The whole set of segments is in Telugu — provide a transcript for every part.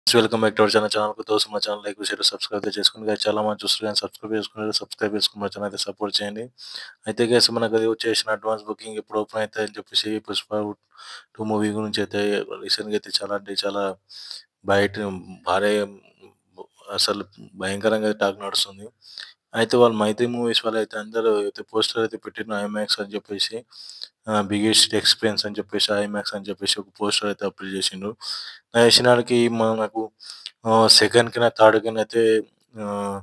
వెల్కమ్ బ్యాక్ టు అవర్ ఛానల్‌కి దోస్తు మా ఛానల్ లైక్, షేర్, సబ్స్క్రైబ్ అయితే చేసుకోండి గైస్. చాలా మంది చూస్తున్నారు గానీ సబ్స్క్రైబ్ చేసుకొని మా ఛానల్ అయితే సపోర్ట్ చేయండి. అయితే గైస్ మనకది వచ్చేసిన అడ్వాన్స్ బుకింగ్ ఎప్పుడు ఓపెన్ అయితదని చెప్పేసి 'పుష్ప 2' మూవీ గురించి అయితే రీసెంట్‌గా అయితే చాలా అంటే చాలా బయట భారీ అసలు భయంకరంగా టాక్ నడుస్తుంది. అయితే వాళ్ళు 'మైత్రి మూవీస్' వాళ్ళైతే అందరూ అయితే పోస్టర్ అయితే పెట్టిండ్రు ఐమాక్స్ అని చెప్పేసి. బిగ్గెస్ట్ ఎక్స్‌పీరియన్స్ అని చెప్పేసి ఐమాక్స్ అని చెప్పేసి ఒక పోస్టర్ అయితే అప్‌లోడ్ చేసిండ్రు. ఏషినాడ్‌కి మనకు సెకండ్‌కినా, థర్డ్‌కినైతే ఆహ్,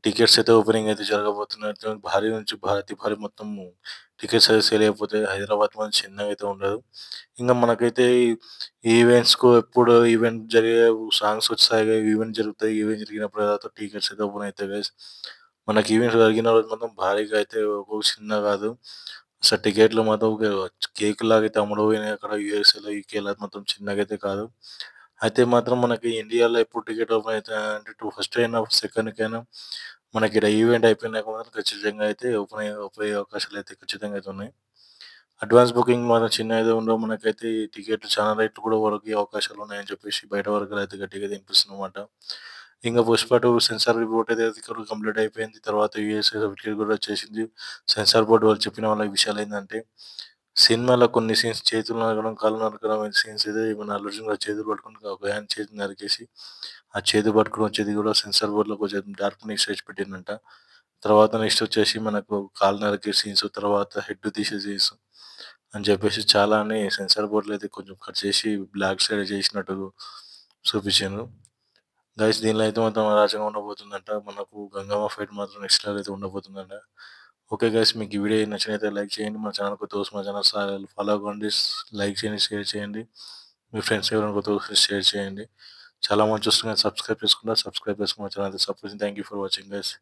టికెట్స్ అయితే ఓపెనింగ్ అయితే జరగబోతున్నట్టు భారీ నుంచి అతి భారీ మొత్తం టికెట్స్ అయితే సేల్ అయిపోతాయి. హైదరాబాద్ మన చిన్నగా అయితే ఉండదు. ఇంక మనకైతే ఈవెంట్స్‌కు ఎప్పుడు ఈవెంట్ జరిగే సాంగ్స్ వస్తాయి. ఈవెంట్ జరుగుతాయి. ఈవెంట్ జరిగినప్పుడు తర్వాత టికెట్స్ అయితే ఓపెన్ అయితాయి గైస్. మనకి ఈవెంట్స్ జరిగిన రోజు మాత్రం భారీగా అయితే చిన్న కాదు. అసలు టికెట్లు మాత్రం కేకులాగా అయితే అమ్ముడుపోయినాయి అక్కడ యూఎస్ఏలో, యూకేలో మాత్రం చిన్నగా అయితే కాదు. అయితే మాత్రం మనకి ఇండియాలో ఎప్పుడు టికెట్ ఓపెన్ అయితాయంటే ఫస్ట్ అయినా, సెకండ్‌కైనా మనకి ఈడ ఈవెంట్ అయిపోయినాక మాత్రం ఖచ్చితంగా అయితే ఓపెన్ అయ్యే అవకాశాలయితే ఖచ్చితంగా అయితే ఉన్నాయి. అడ్వాన్స్ బుకింగ్ మాత్రం చిన్నగా ఉండవు. మనకైతే ఈ టికెట్లు చాలా రేట్లు కూడా వరకు అవకాశాలున్నాయని చెప్పేసి బయట వర్గాలైతే గట్టిగా వినిపిస్తుందన్నమాట. ఇంక 'పుష్ప 2' సెన్సార్ రిపోర్ట్ అయితే కూడా కంప్లీట్ అయిపోయింది. తర్వాత యూఎస్ఏ సర్టిఫికేట్ కూడా వచ్చేసింది. సెన్సార్ బోర్డ్ వాళ్ళు చెప్పిన వాళ్ళ విషయాలేందంటే, సినిమాలో కొన్ని సీన్స్ చేతులు నరకడం, కాళ్ళు నరకడం సీన్స్ అయితే మన 'అల్లు అర్జున్' గారి చేతులు పట్టుకొని ఒక ఆయన చేతి నరికేసి, ఆ చేతి పట్టుకొని వచ్చేది కూడా సెన్సార్ బోర్డ్‌లో కొంచెం డార్క్ చేసి పెట్టిండంట. తర్వాత నెక్స్ట్ వచ్చేసి మనకు కాళ్ళు నరికే సీన్స్, తర్వాత హెడ్ తీసే సీన్స్ అని చెప్పేసి చాలానే సెన్సార్ బోర్డ్‌లో అయితే కొంచెం కట్ చేసి బ్లాక్ సైడ్ చేసినట్టు చూపించిండ్రు. గైస్ దీనిలో అయితే మొత్తం అరాచకంగా ఉండబోతుందంట. మనకు గంగమ్మ ఫైట్ మాత్రం నెక్స్ట్ లెవెల్ అయితే ఉండబోతుందంట. ఓకే గైస్, మీకు ఈ వీడియో నచ్చినైతే లైక్ చేయండి. మా ఛానల్ కొత్తగా వస్తే మా ఛానల్ ఫాలో అవ్వండి. లైక్ చేయండి, షేర్ చేయండి. మీ ఫ్రెండ్స్ ఎవరైనా కొత్తగా వస్తే షేర్ చేయండి. చాలా మంది చూస్తున్నారు, సబ్స్క్రైబ్ చేసుకున్నారు. సబ్స్క్రైబ్ చేసుకుని మా ఛానల్ అయితే support. Thank you for watching guys.